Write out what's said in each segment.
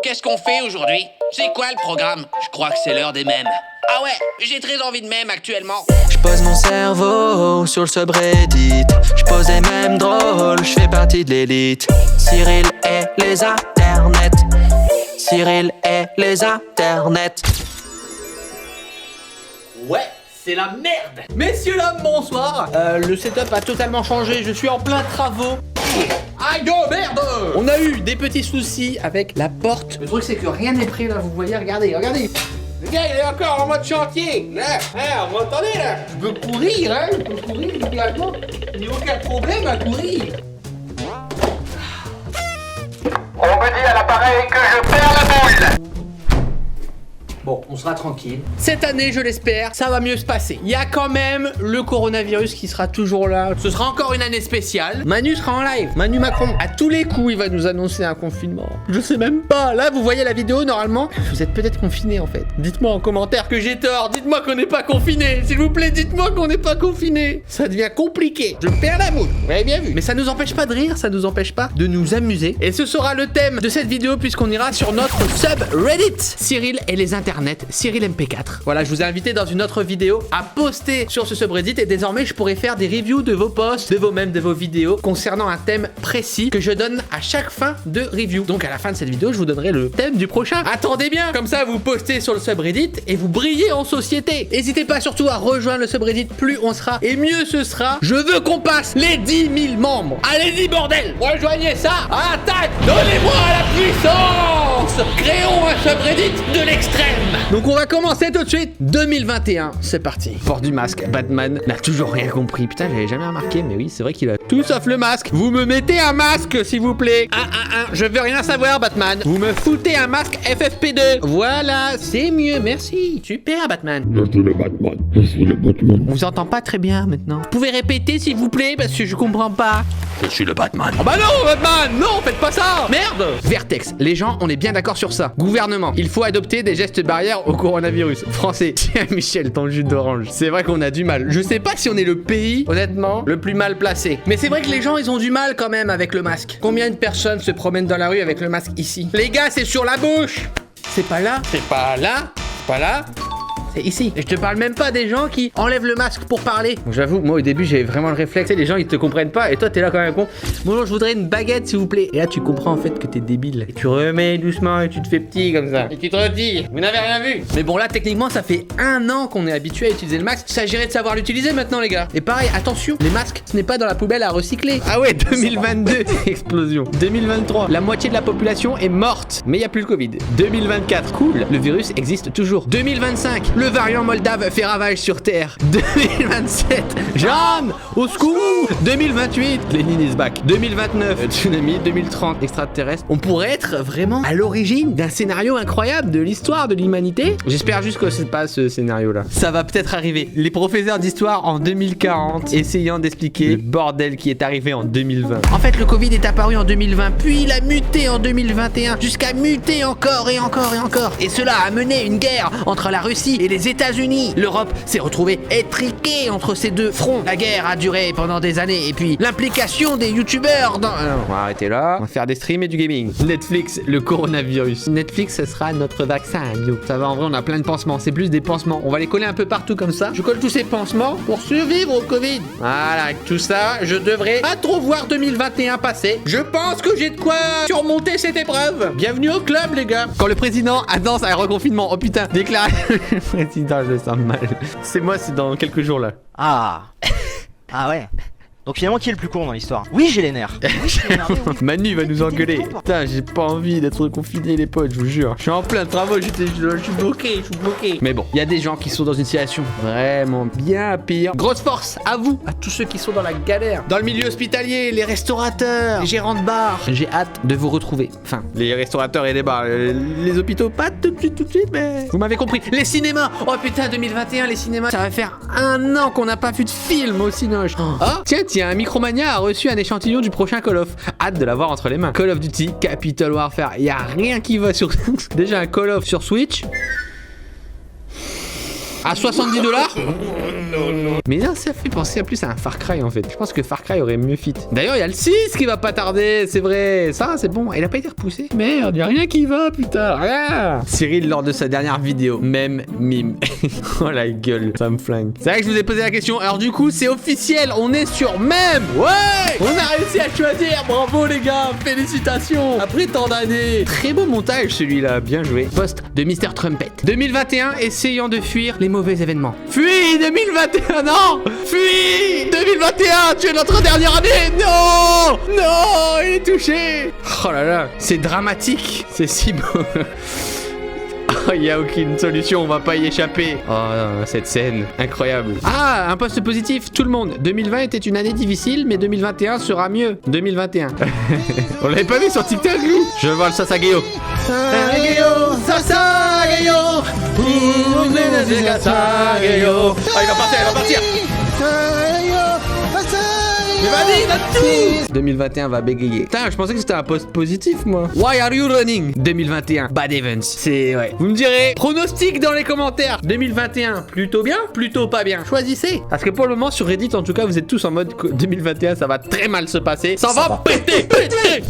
Qu'est-ce qu'on fait aujourd'hui? C'est quoi le programme? Je crois que c'est l'heure des mèmes. Ah ouais, j'ai très envie de mèmes actuellement. Je pose mon cerveau sur le subreddit. Je pose des mèmes drôles, je fais partie de l'élite. Cyril et les internets. Cyril et les internets. Ouais, c'est la merde. Messieurs, dames, bonsoir. Le setup a totalement changé, je suis en plein travaux. Aïe de merde. On a eu des petits soucis avec la porte. Le truc c'est que rien n'est prêt là, vous voyez, regardez. Le gars il est encore en mode chantier. Là, vous m'entendez là? Je peux courir, hein, je peux courir littéralement. Il n'y a aucun problème à courir. On me dit à l'appareil que je perds la boule. Bon, on sera tranquille. Cette année, je l'espère, ça va mieux se passer. Il y a quand même le coronavirus qui sera toujours là. Ce sera encore une année spéciale. Manu sera en live. Manu Macron, à tous les coups, il va nous annoncer un confinement. Je sais même pas. Là, vous voyez la vidéo, normalement. Vous êtes peut-être confinés, en fait. Dites-moi en commentaire que j'ai tort. Dites-moi qu'on n'est pas confinés. S'il vous plaît, dites-moi qu'on n'est pas confinés. Ça devient compliqué. Je perds la boule. Vous avez bien vu. Mais ça nous empêche pas de rire. Ça nous empêche pas de nous amuser. Et ce sera le thème de cette vidéo puisqu'on ira sur notre subreddit. Cyril et les internets. Cyril MP4. Voilà, je vous ai invité dans une autre vidéo à poster sur ce subreddit et désormais je pourrai faire des reviews de vos posts, de vos mèmes, de vos vidéos concernant un thème précis que je donne à chaque fin de review. Donc à la fin de cette vidéo, je vous donnerai le thème du prochain. Attendez bien, comme ça vous postez sur le subreddit et vous brillez en société. N'hésitez pas surtout à rejoindre le subreddit, plus on sera et mieux ce sera. Je veux qu'on passe les 10 000 membres. Allez-y bordel, rejoignez ça. Attaque, donnez-moi la puissance. Créons un subreddit de l'extrême. Donc on va commencer tout de suite. 2021, c'est parti. Port du masque. Batman n'a toujours rien compris. Putain, j'avais jamais remarqué, mais oui, c'est vrai qu'il a tout sauf le masque. Vous me mettez un masque, s'il vous plaît. Je veux rien savoir, Batman. Vous me foutez un masque FFP2. Voilà, c'est mieux, merci. Super, Batman. Je suis le Batman. Je suis le Batman. On vous entend pas très bien maintenant. Vous pouvez répéter, s'il vous plaît, parce que je comprends pas. Je suis le Batman. Oh bah non, Batman, non, faites pas ça. Merde. Vertex, les gens, on est bien d'accord sur ça. Gouvernement, il faut adopter des gestes barrières au coronavirus. Français, tiens Michel, ton jus d'orange. C'est vrai qu'on a du mal. Je sais pas si on est le pays, honnêtement, le plus mal placé. Mais c'est vrai que les gens, ils ont du mal quand même avec le masque. Combien de personnes se promènent dans la rue avec le masque ici? Les gars, c'est sur la bouche. C'est pas là. C'est pas là. C'est pas là. C'est ici. Et je te parle même pas des gens qui enlèvent le masque pour parler. Donc j'avoue, moi au début j'avais vraiment le réflexe. Tu sais, les gens ils te comprennent pas et toi t'es là comme un con. Bonjour, je voudrais une baguette s'il vous plaît. Et là tu comprends en fait que t'es débile. Et tu remets doucement et tu te fais petit comme ça. Et tu te retires. Vous n'avez rien vu. Mais bon là techniquement ça fait 1 an qu'on est habitué à utiliser le masque. Il s'agirait de savoir l'utiliser maintenant les gars. Et pareil, attention, les masques ce n'est pas dans la poubelle à recycler. Ah ouais, 2022. Explosion. 2023. La moitié de la population est morte. Mais il y a plus le Covid. 2024. Cool. Le virus existe toujours. 2025. Le variant moldave fait ravage sur Terre. 2027, Jeanne, au secours. 2028, Lénine is back. 2029, tsunami. 2030, extraterrestre. On pourrait être vraiment à l'origine d'un scénario incroyable de l'histoire de l'humanité. J'espère juste que c'est pas ce scénario-là. Ça va peut-être arriver. Les professeurs d'histoire en 2040 essayant d'expliquer le bordel qui est arrivé en 2020. En fait, le Covid est apparu en 2020, puis il a muté en 2021, jusqu'à muter encore et encore et encore. Et cela a mené une guerre entre la Russie et les États-Unis. L'Europe s'est retrouvée étriquée entre ces deux fronts. La guerre a duré pendant des années et puis l'implication des youtubeurs dans... on va arrêter là, on va faire des streams et du gaming. Netflix, le coronavirus. Netflix, ce sera notre vaccin, yo. Ça va, en vrai, on a plein de pansements. C'est plus des pansements. On va les coller un peu partout comme ça. Je colle tous ces pansements pour survivre au Covid. Voilà, avec tout ça, je devrais pas trop voir 2021 passer. Je pense que j'ai de quoi surmonter cette épreuve. Bienvenue au club, les gars. Quand le président annonce un reconfinement, oh putain, déclare... Président, je le sens mal. C'est moi, c'est dans quelques jours là. Ah. Ah ouais. Donc finalement, qui est le plus con dans l'histoire? Oui, j'ai les nerfs. Oui, je suis énervé, oui. Manu va nous engueuler. Putain, j'ai pas envie d'être confiné, les potes, je vous jure. Je suis en plein travaux, je suis bloqué, Mais bon, il y a des gens qui sont dans une situation vraiment bien pire. Grosse force à vous, à tous ceux qui sont dans la galère. Dans le milieu hospitalier, les restaurateurs, les gérants de bars. J'ai hâte de vous retrouver. Enfin, les restaurateurs et les bars. Les hôpitaux, pas tout de suite, mais... Vous m'avez compris. Les cinémas. Oh putain, 2021, les cinémas. Ça va faire 1 an qu'on n'a pas vu de film au cinoche. Ah, tiens, un Micromania a reçu un échantillon du prochain Call of. Hâte de l'avoir entre les mains. Call of Duty, Capital Warfare. Y a rien qui va sur... Déjà un Call of sur Switch. À 70 $. Mais non, ça fait penser à plus à un Far Cry en fait. Je pense que Far Cry aurait mieux fit. D'ailleurs, il y a le 6 qui va pas tarder, c'est vrai. Ça, c'est bon. Il a pas été repoussé. Merde, y a rien qui va, putain. Rien. Cyril, lors de sa dernière vidéo, même mime. Oh la gueule, ça me flingue. C'est vrai que je vous ai posé la question. Alors du coup, c'est officiel. On est sur même. Ouais. On a réussi à choisir. Bravo les gars. Félicitations. Après tant d'années. Très beau montage celui-là. Bien joué. Poste de Mr. Trumpet. 2021, essayant de fuir les mauvais événements. Fuis 2021, non. Fuis 2021, tu es notre dernière année. Non. Non, il est touché. Oh là là, c'est dramatique. C'est si beau. Oh, il n'y a aucune solution, on va pas y échapper. Oh, cette scène, incroyable. Ah, un post positif, tout le monde. 2020 était une année difficile, mais 2021 sera mieux. 2021. On l'avait pas vu sur TikTok, lui. Je vois le Sasageo. Sasageo, Sasageo. Sasageo. Ah, il va partir, il va partir. Mais vas-y, va tout. 2021 va bégayer. Putain, je pensais que c'était un post positif, moi. Why are you running? 2021, bad events. C'est, ouais. Vous me direz, pronostic dans les commentaires. 2021, plutôt bien, plutôt pas bien. Choisissez. Parce que pour le moment, sur Reddit, en tout cas, vous êtes tous en mode 2021, ça va très mal se passer. Ça va péter.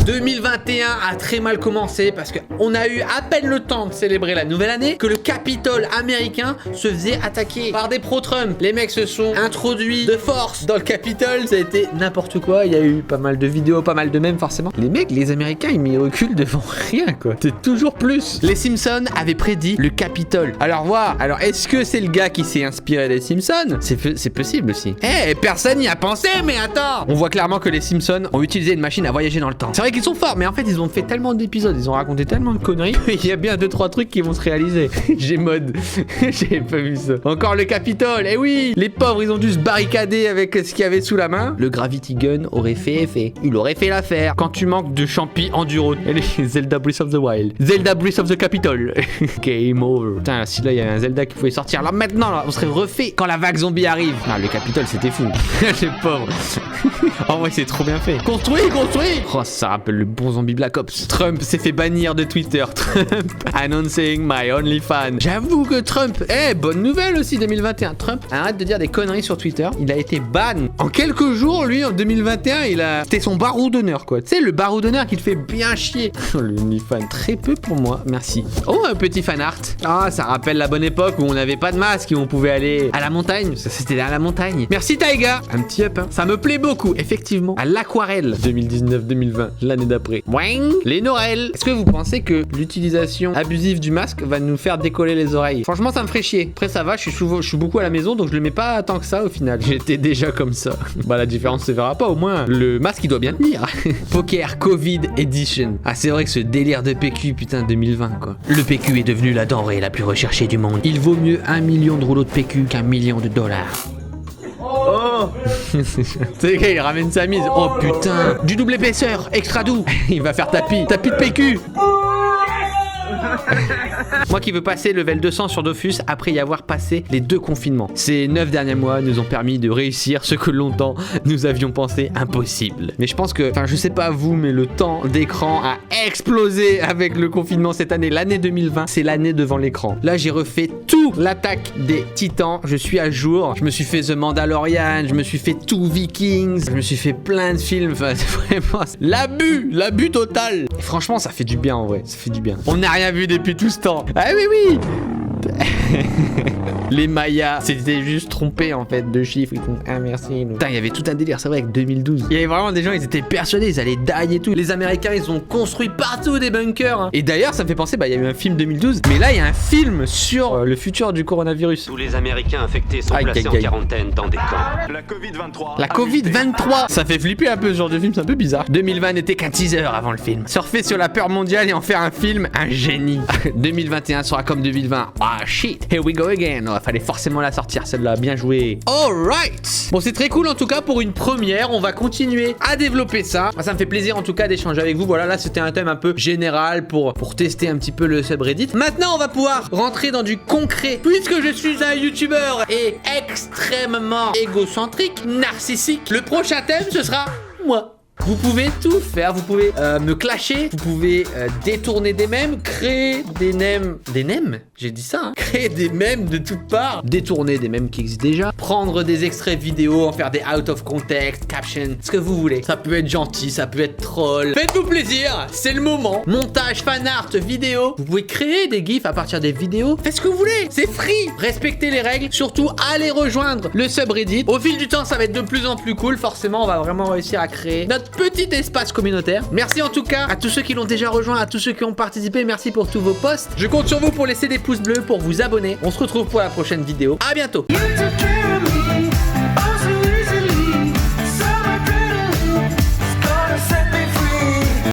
2021 a très mal commencé parce que on a eu à peine le temps de célébrer la nouvelle année que le Capitole américain se faisait attaquer par des pro-Trump. Les mecs se sont introduits de force dans le Capitole. Ça a été n'importe quoi, il y a eu pas mal de vidéos, pas mal de mèmes forcément. Les mecs, les Américains, ils reculent devant rien quoi. C'est toujours plus. Les Simpsons avaient prédit le Capitole. Alors voilà, alors est-ce que c'est le gars qui s'est inspiré des Simpsons? C'est possible aussi. Eh, personne n'y a pensé, mais attends. On voit clairement que les Simpsons ont utilisé une machine à voyager dans le temps. C'est vrai qu'ils sont forts, mais en fait ils ont fait tellement d'épisodes, ils ont raconté tellement de conneries, il y a bien 2-3 trucs qui vont se réaliser. J'ai mode, j'ai pas vu ça. Encore le Capitole, eh oui. Les pauvres, ils ont dû se barricader avec ce qu'il y avait sous la main. Le Gravity Gun aurait fait effet. Il aurait fait l'affaire. Quand tu manques de champi enduro. Et les Zelda Breath of the Wild. Zelda Breath of the Capitol. Game over. Putain, si là il y avait un Zelda qui pouvait sortir. Là maintenant, là, on serait refait quand la vague zombie arrive. Ah, le Capitole, c'était fou. Les pauvres. En vrai, c'est trop bien fait. Construit. Oh, ça rappelle le bon zombie Black Ops. Trump s'est fait bannir de Twitter. Trump announcing my only fan. J'avoue que Trump. Bonne nouvelle aussi 2021. Trump arrête de dire des conneries sur Twitter. Il a été ban en quelques jours. Lui, en 2021, c'était son barreau d'honneur, quoi. Tu sais, le barreau d'honneur qui te fait bien chier. Le OnlyFans, très peu pour moi, merci. Oh, un petit fan art. Ah, ça rappelle la bonne époque où on n'avait pas de masque et on pouvait aller à la montagne. Ça, c'était à la montagne. Merci, Taiga. Un petit up, hein. Ça me plaît beaucoup, effectivement. À l'aquarelle. 2019-2020, l'année d'après. Wang. Les Noël. Est-ce que vous pensez que l'utilisation abusive du masque va nous faire décoller les oreilles? Franchement, ça me ferait chier. Après, ça va, je suis beaucoup à la maison, donc je le mets pas tant que ça au final. J'étais déjà comme ça. Bah, la différence se verra pas, au moins. Le masque, il doit bien tenir. Poker Covid Edition. Ah, c'est vrai que ce délire de PQ, putain, 2020, quoi. Le PQ est devenu la denrée la plus recherchée du monde. Il vaut mieux 1 million de rouleaux de PQ qu'1 million de dollars. Oh. C'est le gars, il ramène sa mise. Oh putain. Du double épaisseur, extra doux. Il va faire tapis de PQ. Moi qui veux passer level 200 sur Dofus après y avoir passé les 2 confinements. Ces 9 derniers mois nous ont permis de réussir ce que longtemps nous avions pensé impossible. Mais je pense que, enfin je sais pas vous, mais le temps d'écran a explosé avec le confinement cette année. L'année 2020, c'est l'année devant l'écran. Là j'ai refait tout l'attaque des Titans. Je suis à jour. Je me suis fait The Mandalorian, je me suis fait tout Vikings, je me suis fait plein de films. Enfin c'est vraiment l'abus total. Et franchement ça fait du bien en vrai, ça fait du bien. On n'a rien vu depuis tout ce temps. Ah oui. Les Mayas s'étaient juste trompés en fait de chiffres. Ils font merci. Putain, il y avait tout un délire, c'est vrai, avec 2012. Il y avait vraiment des gens, ils étaient persuadés, ils allaient die et tout. Les Américains, ils ont construit partout des bunkers. Hein. Et d'ailleurs, ça me fait penser, il y a eu un film 2012, mais là, il y a un film sur le futur du coronavirus. Tous les Américains infectés sont placés en quarantaine dans des camps. La Covid-23. La Covid-23. Ça fait flipper un peu ce genre de film, c'est un peu bizarre. 2020 n'était qu'un teaser avant le film. Surfer sur la peur mondiale et en faire un film, un génie. 2021 sera comme 2020. Ah shit, here we go again. Oh, fallait forcément la sortir celle-là, bien joué. Alright. Bon, c'est très cool en tout cas pour une première. On va continuer à développer ça. Ça me fait plaisir en tout cas d'échanger avec vous. Voilà, là c'était un thème un peu général pour tester un petit peu le subreddit. Maintenant on va pouvoir rentrer dans du concret. Puisque je suis un youtubeur et extrêmement égocentrique, narcissique, le prochain thème ce sera moi. Vous pouvez tout faire, vous pouvez me clasher, vous pouvez détourner des mèmes, créer des mèmes. Des mèmes? J'ai dit ça, hein. Créer des mèmes de toutes parts, détourner des mèmes qui existent déjà, prendre des extraits vidéo, en faire des out of context, caption, ce que vous voulez. Ça peut être gentil, ça peut être troll. Faites-vous plaisir, c'est le moment. Montage, fan art, vidéo. Vous pouvez créer des gifs à partir des vidéos. Faites ce que vous voulez, c'est free. Respectez les règles, surtout allez rejoindre le subreddit. Au fil du temps, ça va être de plus en plus cool. Forcément, on va vraiment réussir à créer notre petit espace communautaire. Merci en tout cas à tous ceux qui l'ont déjà rejoint, à tous ceux qui ont participé. Merci pour tous vos posts. Je compte sur vous pour laisser des pouces bleus, pour vous abonner. On se retrouve pour la prochaine vidéo. À bientôt. You took care